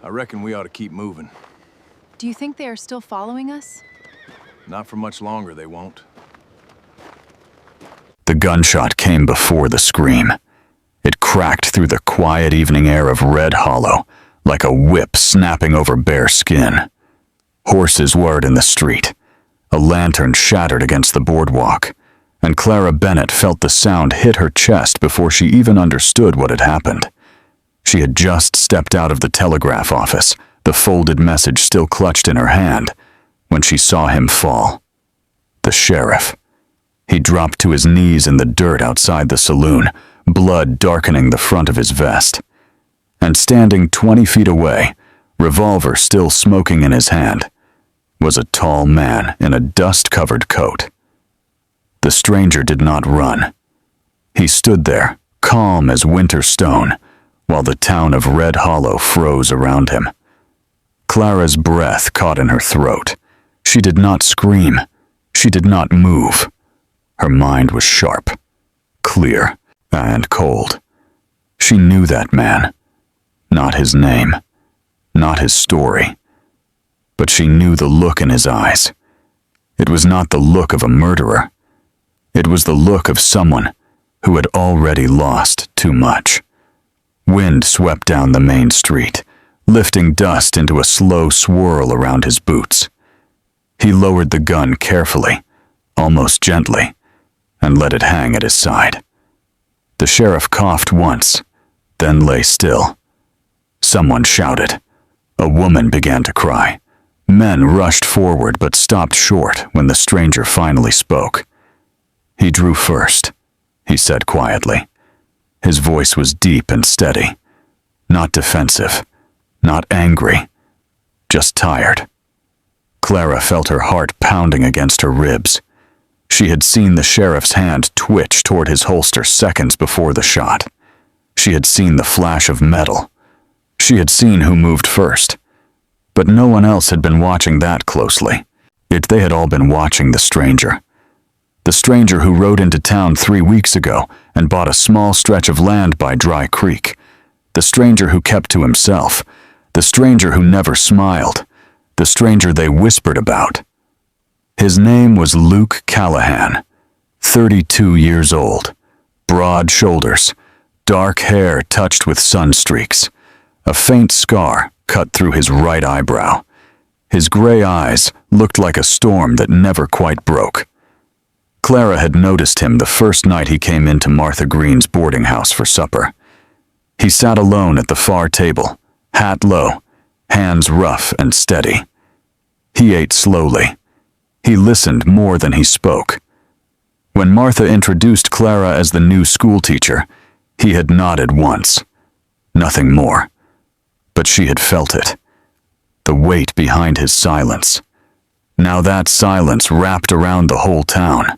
I reckon we ought to keep moving. Do you think they are still following us? Not for much longer, they won't. The gunshot came before the scream. It cracked through the quiet evening air of Red Hollow, like a whip snapping over bare skin. Horses whirred in the street. A lantern shattered against the boardwalk, and Clara Bennett felt the sound hit her chest before she even understood what had happened. She had just stepped out of the telegraph office, the folded message still clutched in her hand, when she saw him fall. The sheriff. He dropped to his knees in the dirt outside the saloon, blood darkening the front of his vest. And standing 20 feet away, revolver still smoking in his hand, was a tall man in a dust-covered coat. The stranger did not run. He stood there, calm as winter stone, while the town of Red Hollow froze around him. Clara's breath caught in her throat. She did not scream. She did not move. Her mind was sharp, clear, and cold. She knew that man. Not his name. Not his story. But she knew the look in his eyes. It was not the look of a murderer. It was the look of someone who had already lost too much. Wind swept down the main street, lifting dust into a slow swirl around his boots. He lowered the gun carefully, almost gently, and let it hang at his side. The sheriff coughed once, then lay still. Someone shouted. A woman began to cry. Men rushed forward but stopped short when the stranger finally spoke. He drew first, he said quietly. His voice was deep and steady, not defensive, not angry, just tired. Clara felt her heart pounding against her ribs. She had seen the sheriff's hand twitch toward his holster seconds before the shot. She had seen the flash of metal. She had seen who moved first. But no one else had been watching that closely. Yet they had all been watching the stranger. The stranger who rode into town 3 weeks ago and bought a small stretch of land by Dry Creek. The stranger who kept to himself. The stranger who never smiled. The stranger they whispered about. His name was Luke Callahan, 32 years old, broad shoulders, dark hair touched with sun streaks, a faint scar cut through his right eyebrow. His gray eyes looked like a storm that never quite broke. Clara had noticed him the first night he came into Martha Green's boarding house for supper. He sat alone at the far table, hat low, hands rough and steady. He ate slowly. He listened more than he spoke. When Martha introduced Clara as the new schoolteacher, he had nodded once. Nothing more. But she had felt it. The weight behind his silence. Now that silence wrapped around the whole town.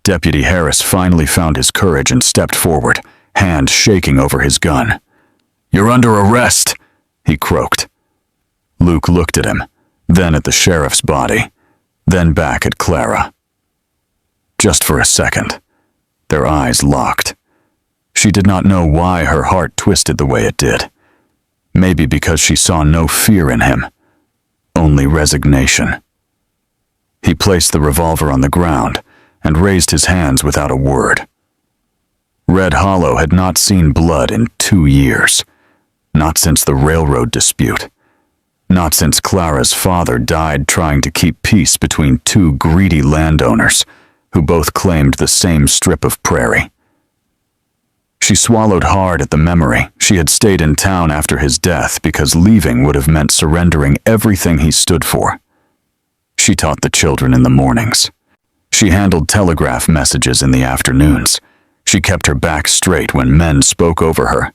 Deputy Harris finally found his courage and stepped forward, hand shaking over his gun. "You're under arrest," he croaked. Luke looked at him, then at the sheriff's body, then back at Clara. Just for a second, their eyes locked. She did not know why her heart twisted the way it did. Maybe because she saw no fear in him, only resignation. He placed the revolver on the ground and raised his hands without a word. Red Hollow had not seen blood in 2 years, not since the railroad dispute, not since Clara's father died trying to keep peace between 2 greedy landowners who both claimed the same strip of prairie. She swallowed hard at the memory she had stayed in town after his death because leaving would have meant surrendering everything he stood for. She taught the children in the mornings. She handled telegraph messages in the afternoons. She kept her back straight when men spoke over her.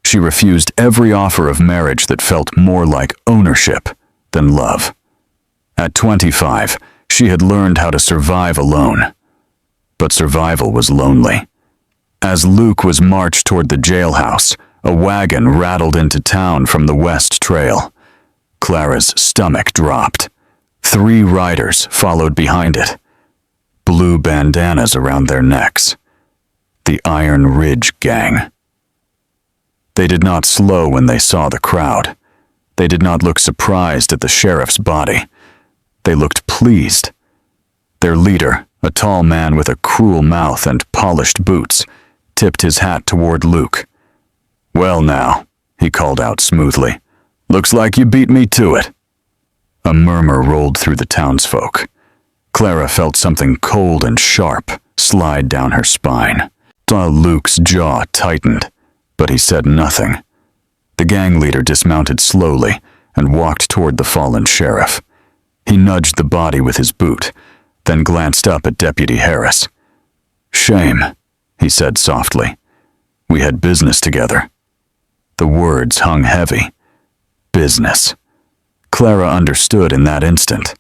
She refused every offer of marriage that felt more like ownership than love. At 25, she had learned how to survive alone. But survival was lonely. As Luke was marched toward the jailhouse, a wagon rattled into town from the West Trail. Clara's stomach dropped. 3 riders followed behind it. Blue bandanas around their necks. The Iron Ridge Gang. They did not slow when they saw the crowd. They did not look surprised at the sheriff's body. They looked pleased. Their leader, a tall man with a cruel mouth and polished boots, tipped his hat toward Luke. "Well now," he called out smoothly, "looks like you beat me to it." A murmur rolled through the townsfolk. Clara felt something cold and sharp slide down her spine. Luke's jaw tightened, but he said nothing. The gang leader dismounted slowly and walked toward the fallen sheriff. He nudged the body with his boot, then glanced up at Deputy Harris. "Shame," he said softly. "We had business together." The words hung heavy. Business. Clara understood in that instant.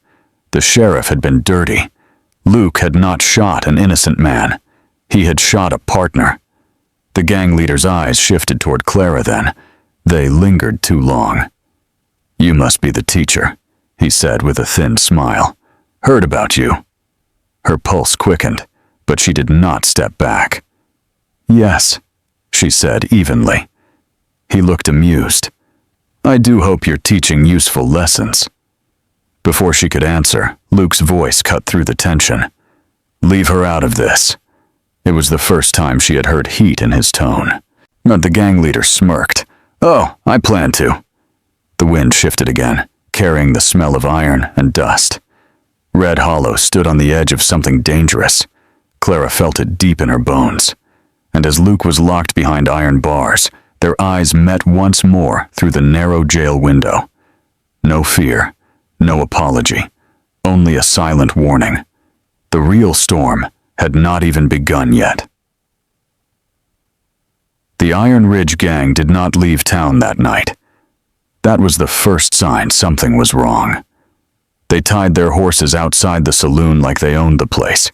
The sheriff had been dirty. Luke had not shot an innocent man. He had shot a partner. The gang leader's eyes shifted toward Clara then. They lingered too long. "You must be the teacher," he said with a thin smile. "Heard about you." Her pulse quickened, but she did not step back. "Yes," she said evenly. He looked amused. "I do hope you're teaching useful lessons." Before she could answer, Luke's voice cut through the tension. "Leave her out of this." It was the first time she had heard heat in his tone. But the gang leader smirked. "Oh, I plan to." The wind shifted again, carrying the smell of iron and dust. Red Hollow stood on the edge of something dangerous. Clara felt it deep in her bones. And as Luke was locked behind iron bars, their eyes met once more through the narrow jail window. No fear, no apology, only a silent warning. The real storm had not even begun yet. The Iron Ridge gang did not leave town that night. That was the first sign something was wrong. They tied their horses outside the saloon like they owned the place.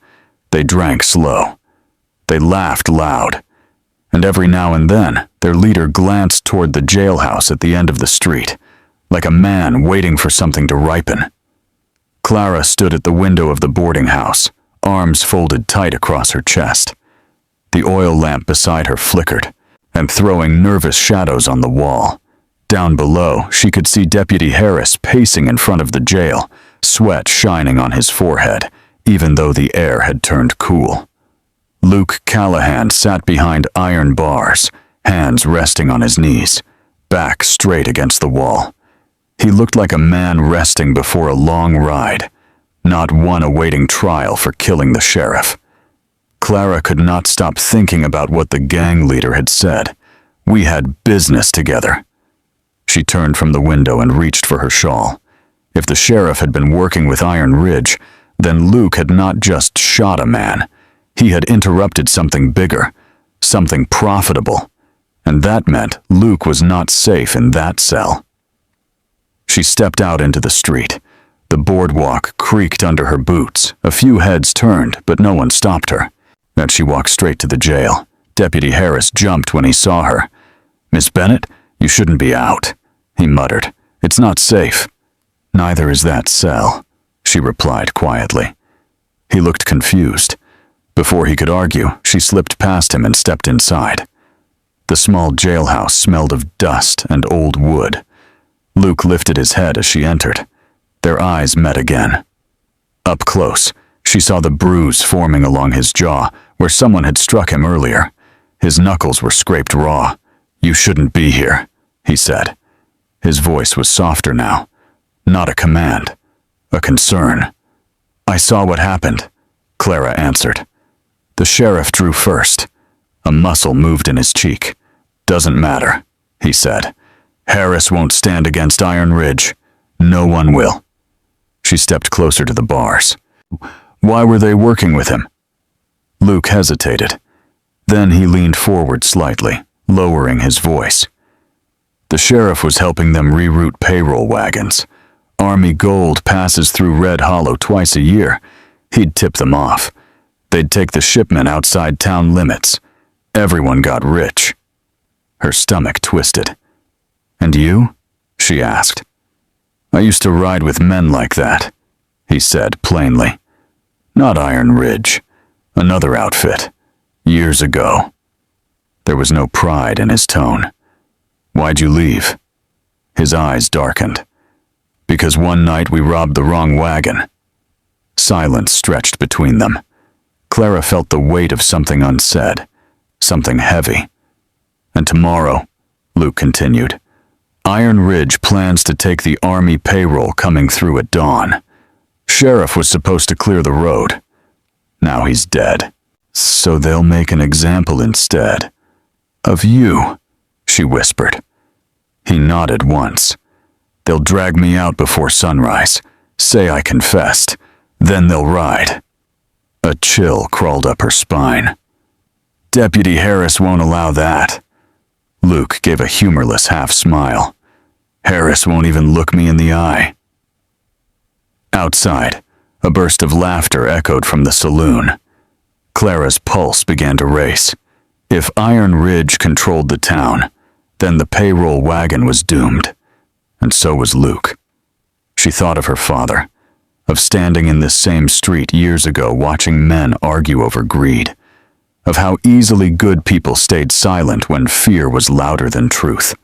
They drank slow. They laughed loud. And every now and then, their leader glanced toward the jailhouse at the end of the street, like a man waiting for something to ripen. Clara stood at the window of the boarding house, arms folded tight across her chest. The oil lamp beside her flickered, and throwing nervous shadows on the wall. Down below, she could see Deputy Harris pacing in front of the jail, sweat shining on his forehead, even though the air had turned cool. Luke Callahan sat behind iron bars, hands resting on his knees, back straight against the wall. He looked like a man resting before a long ride, not one awaiting trial for killing the sheriff. Clara could not stop thinking about what the gang leader had said. We had business together. She turned from the window and reached for her shawl. If the sheriff had been working with Iron Ridge, then Luke had not just shot a man. He had interrupted something bigger, something profitable, and that meant Luke was not safe in that cell. She stepped out into the street. The boardwalk creaked under her boots. A few heads turned, but no one stopped her. Then she walked straight to the jail. Deputy Harris jumped when he saw her. "Miss Bennett, you shouldn't be out," he muttered. "It's not safe." "Neither is that cell," she replied quietly. He looked confused. Before he could argue, she slipped past him and stepped inside. The small jailhouse smelled of dust and old wood. Luke lifted his head as she entered. Their eyes met again. Up close, she saw the bruise forming along his jaw where someone had struck him earlier. His knuckles were scraped raw. "You shouldn't be here," he said. His voice was softer now. Not a command, a concern. "I saw what happened," Clara answered. The sheriff drew first. A muscle moved in his cheek. "Doesn't matter," he said. "Harris won't stand against Iron Ridge. No one will." She stepped closer to the bars. "Why were they working with him?" Luke hesitated. Then he leaned forward slightly, lowering his voice. The sheriff was helping them reroute payroll wagons. Army gold passes through Red Hollow twice a year. He'd tip them off. They'd take the shipment outside town limits. Everyone got rich. Her stomach twisted. "And you?" she asked. "I used to ride with men like that," he said plainly. "Not Iron Ridge. Another outfit. Years ago." There was no pride in his tone. "Why'd you leave?" His eyes darkened. Because one night we robbed the wrong wagon. Silence stretched between them. Clara felt the weight of something unsaid, something heavy. And tomorrow, Luke continued, Iron Ridge plans to take the army payroll coming through at dawn. Sheriff was supposed to clear the road. Now he's dead. So they'll make an example instead. Of you, she whispered. He nodded once. They'll drag me out before sunrise, say I confessed, then they'll ride. A chill crawled up her spine. Deputy Harris won't allow that. Luke gave a humorless half-smile. Harris won't even look me in the eye. Outside, a burst of laughter echoed from the saloon. Clara's pulse began to race. If Iron Ridge controlled the town, then the payroll wagon was doomed. And so was Luke. She thought of her father, of standing in this same street years ago watching men argue over greed, of how easily good people stayed silent when fear was louder than truth.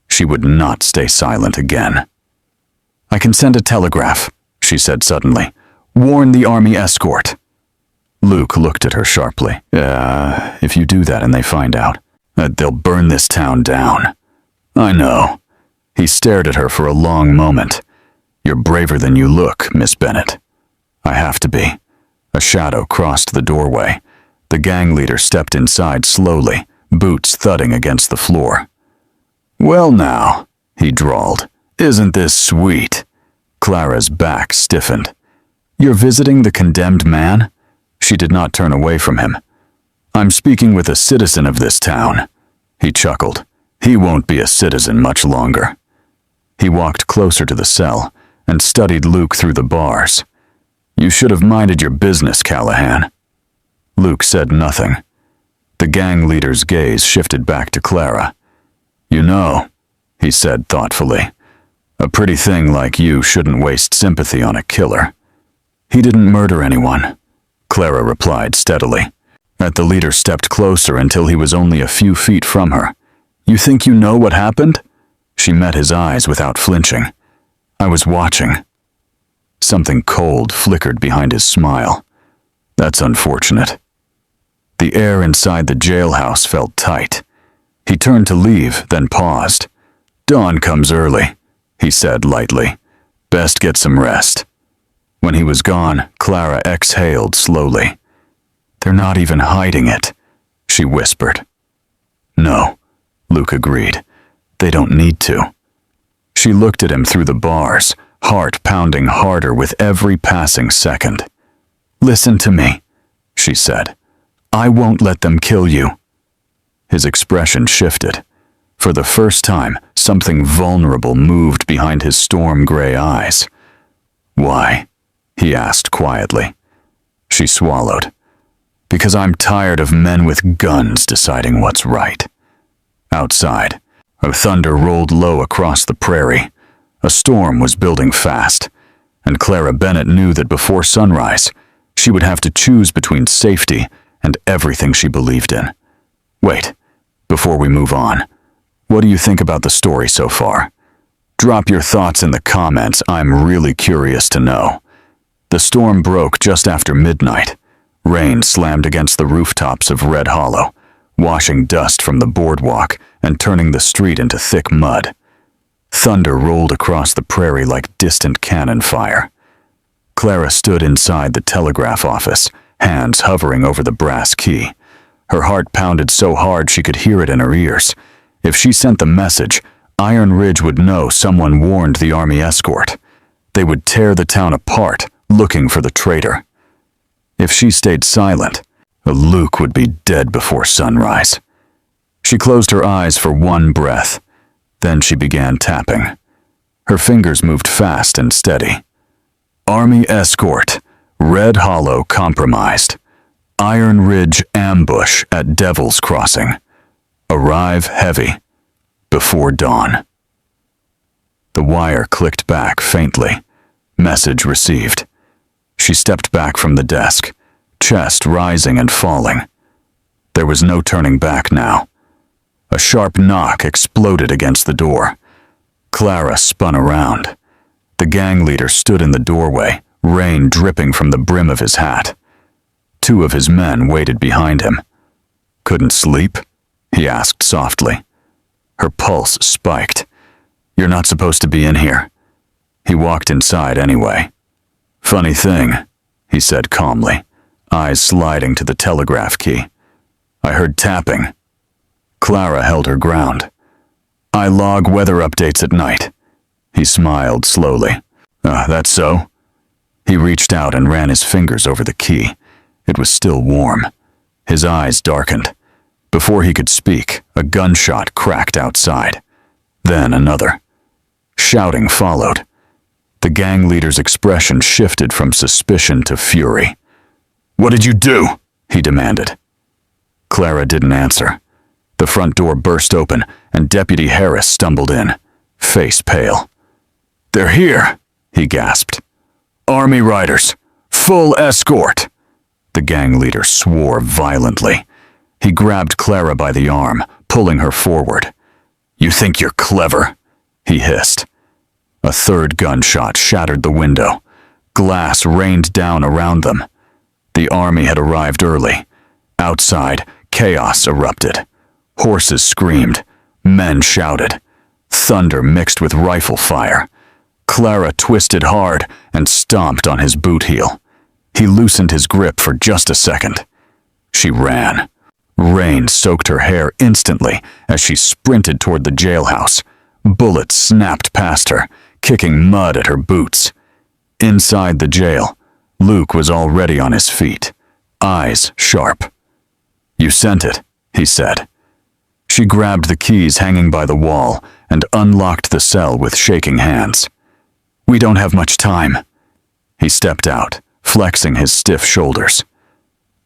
She would not stay silent again. I can send a telegraph, she said suddenly. Warn the army escort. Luke looked at her sharply. If you do that and they find out, they'll burn this town down. I know. He stared at her for a long moment. You're braver than you look, Miss Bennett. I have to be. A shadow crossed the doorway. The gang leader stepped inside slowly, boots thudding against the floor. Well now, he drawled. Isn't this sweet? Clara's back stiffened. You're visiting the condemned man? She did not turn away from him. I'm speaking with a citizen of this town. He chuckled. He won't be a citizen much longer. He walked closer to the cell and studied Luke through the bars. You should have minded your business, Callahan. Luke said nothing. The gang leader's gaze shifted back to Clara. You know, he said thoughtfully, a pretty thing like you shouldn't waste sympathy on a killer. He didn't murder anyone, Clara replied steadily. The leader stepped closer until he was only a few feet from her. You think you know what happened? She met his eyes without flinching. I was watching. Something cold flickered behind his smile. That's unfortunate. The air inside the jailhouse felt tight. He turned to leave, then paused. Dawn comes early, he said lightly. Best get some rest. When he was gone, Clara exhaled slowly. They're not even hiding it, she whispered. No, Luke agreed. They don't need to. She looked at him through the bars, heart pounding harder with every passing second. Listen to me, she said. I won't let them kill you. His expression shifted. For the first time, something vulnerable moved behind his storm-gray eyes. Why? He asked quietly. She swallowed. Because I'm tired of men with guns deciding what's right. Outside, a thunder rolled low across the prairie. A storm was building fast, and Clara Bennett knew that before sunrise, she would have to choose between safety and everything she believed in. Wait, before we move on, what do you think about the story so far? Drop your thoughts in the comments, I'm really curious to know. The storm broke just after midnight. Rain slammed against the rooftops of Red Hollow, washing dust from the boardwalk and turning the street into thick mud. Thunder rolled across the prairie like distant cannon fire. Clara stood inside the telegraph office, hands hovering over the brass key. Her heart pounded so hard she could hear it in her ears. If she sent the message, Iron Ridge would know someone warned the army escort. They would tear the town apart, looking for the traitor. If she stayed silent, Luke would be dead before sunrise. She closed her eyes for one breath. Then she began tapping. Her fingers moved fast and steady. Army escort, Red Hollow compromised. Iron Ridge ambush at Devil's Crossing. Arrive heavy. Before dawn. The wire clicked back faintly. Message received. She stepped back from the desk, chest rising and falling. There was no turning back now. A sharp knock exploded against the door. Clara spun around. The gang leader stood in the doorway, rain dripping from the brim of his hat. 2 of his men waited behind him. "Couldn't sleep?" he asked softly. Her pulse spiked. "You're not supposed to be in here." He walked inside anyway. "Funny thing," he said calmly, eyes sliding to the telegraph key. "I heard tapping." Clara held her ground. "I log weather updates at night." He smiled slowly. That's so?" He reached out and ran his fingers over the key. It was still warm. His eyes darkened. Before he could speak, a gunshot cracked outside. Then another. Shouting followed. The gang leader's expression shifted from suspicion to fury. "What did you do?" he demanded. Clara didn't answer. The front door burst open, and Deputy Harris stumbled in, face pale. "They're here," he gasped. "Army riders. Full escort." The gang leader swore violently. He grabbed Clara by the arm, pulling her forward. "You think you're clever?" he hissed. A third gunshot shattered the window. Glass rained down around them. The army had arrived early. Outside, chaos erupted. Horses screamed. Men shouted. Thunder mixed with rifle fire. Clara twisted hard and stomped on his boot heel. He loosened his grip for just a second. She ran. Rain soaked her hair instantly as she sprinted toward the jailhouse. Bullets snapped past her, kicking mud at her boots. Inside the jail, Luke was already on his feet, eyes sharp. "You sent it," he said. She grabbed the keys hanging by the wall and unlocked the cell with shaking hands. "We don't have much time." He stepped out, flexing his stiff shoulders.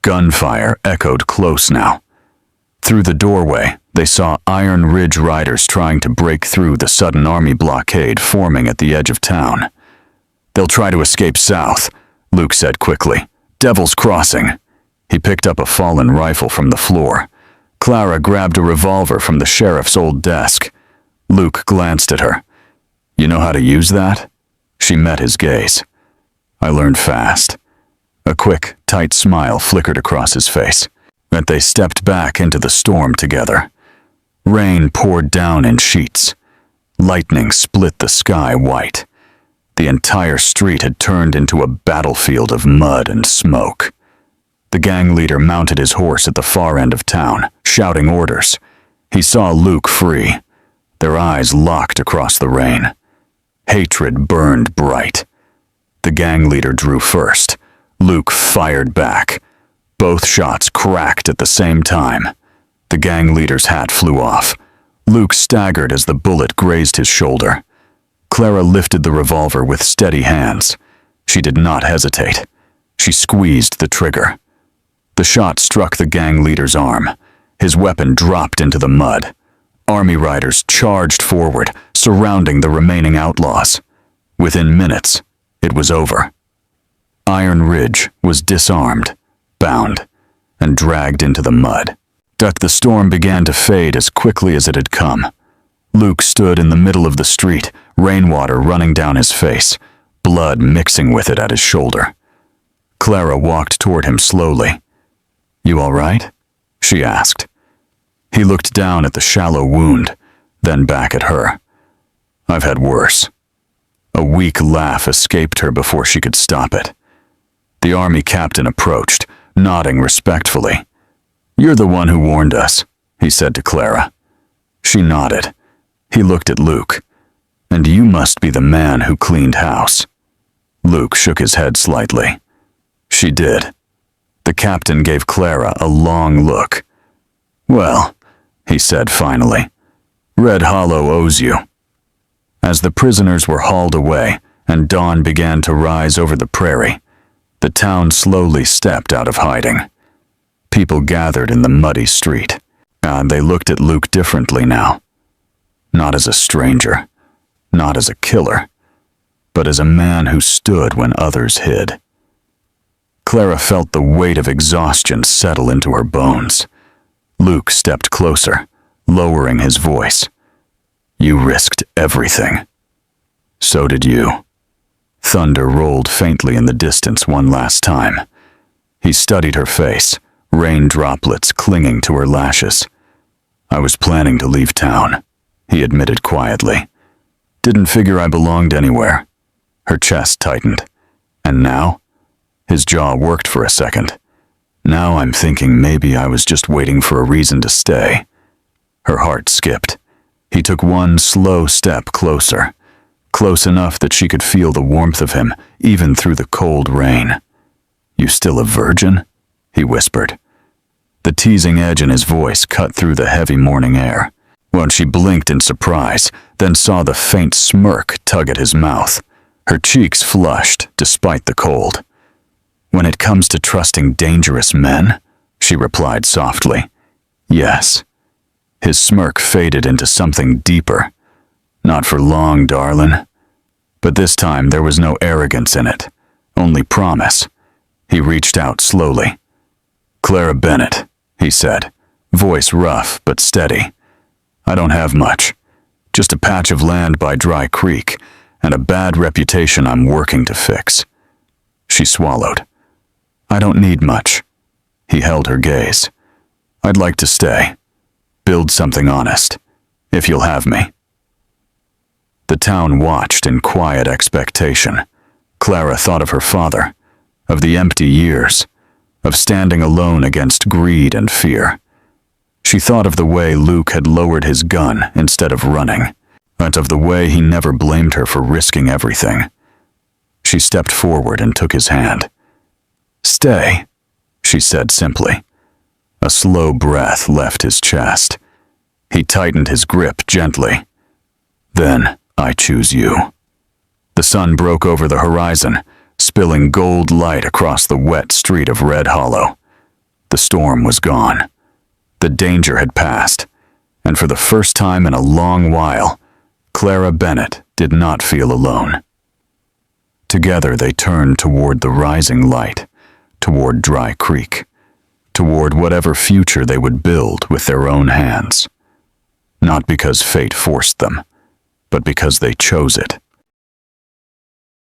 Gunfire echoed close now. Through the doorway, they saw Iron Ridge riders trying to break through the sudden army blockade forming at the edge of town. "They'll try to escape south," Luke said quickly. "Devil's Crossing." He picked up a fallen rifle from the floor. Clara grabbed a revolver from the sheriff's old desk. Luke glanced at her. "You know how to use that?" She met his gaze. "I learned fast." A quick, tight smile flickered across his face. And they stepped back into the storm together. Rain poured down in sheets. Lightning split the sky white. The entire street had turned into a battlefield of mud and smoke. The gang leader mounted his horse at the far end of town, shouting orders. He saw Luke free. Their eyes locked across the rain. Hatred burned bright. The gang leader drew first. Luke fired back. Both shots cracked at the same time. The gang leader's hat flew off. Luke staggered as the bullet grazed his shoulder. Clara lifted the revolver with steady hands. She did not hesitate. She squeezed the trigger. The shot struck the gang leader's arm. His weapon dropped into the mud. Army riders charged forward, surrounding the remaining outlaws. Within minutes, it was over. Iron Ridge was disarmed, bound, and dragged into the mud. The storm began to fade as quickly as it had come. Luke stood in the middle of the street, rainwater running down his face, blood mixing with it at his shoulder. Clara walked toward him slowly. "You all right?" she asked. He looked down at the shallow wound, then back at her. "I've had worse." A weak laugh escaped her before she could stop it. The army captain approached, nodding respectfully. "You're the one who warned us," he said to Clara. She nodded. He looked at Luke. "And you must be the man who cleaned house." Luke shook his head slightly. She did. The captain gave Clara a long look. "Well," he said finally, "Red Hollow owes you." As the prisoners were hauled away and dawn began to rise over the prairie, the town slowly stepped out of hiding. People gathered in the muddy street, and they looked at Luke differently now. Not as a stranger, not as a killer, but as a man who stood when others hid. Clara felt the weight of exhaustion settle into her bones. Luke stepped closer, lowering his voice. You risked everything. So did you. Thunder rolled faintly in the distance one last time. He studied her face, rain droplets clinging to her lashes. I was planning to leave town, he admitted quietly. Didn't figure I belonged anywhere. Her chest tightened. And now? His jaw worked for a second. Now I'm thinking maybe I was just waiting for a reason to stay. Her heart skipped. He took one slow step closer, close enough that she could feel the warmth of him, even through the cold rain. You still a virgin? He whispered. The teasing edge in his voice cut through the heavy morning air. When she blinked in surprise, then saw the faint smirk tug at his mouth. Her cheeks flushed despite the cold. When it comes to trusting dangerous men, she replied softly, yes. His smirk faded into something deeper. Not for long, darling. But this time there was no arrogance in it, only promise. He reached out slowly. Clara Bennett, he said, voice rough but steady. I don't have much. Just a patch of land by Dry Creek and a bad reputation I'm working to fix. She swallowed. I don't need much. He held her gaze. I'd like to stay. Build something honest, if you'll have me. The town watched in quiet expectation. Clara thought of her father, of the empty years, of standing alone against greed and fear. She thought of the way Luke had lowered his gun instead of running, and of the way he never blamed her for risking everything. She stepped forward and took his hand. Stay, she said simply. A slow breath left his chest. He tightened his grip gently. Then I choose you. The sun broke over the horizon, spilling gold light across the wet street of Red Hollow. The storm was gone. The danger had passed, and for the first time in a long while, Clara Bennett did not feel alone. Together they turned toward the rising light, toward Dry Creek, toward whatever future they would build with their own hands. Not because fate forced them, but because they chose it.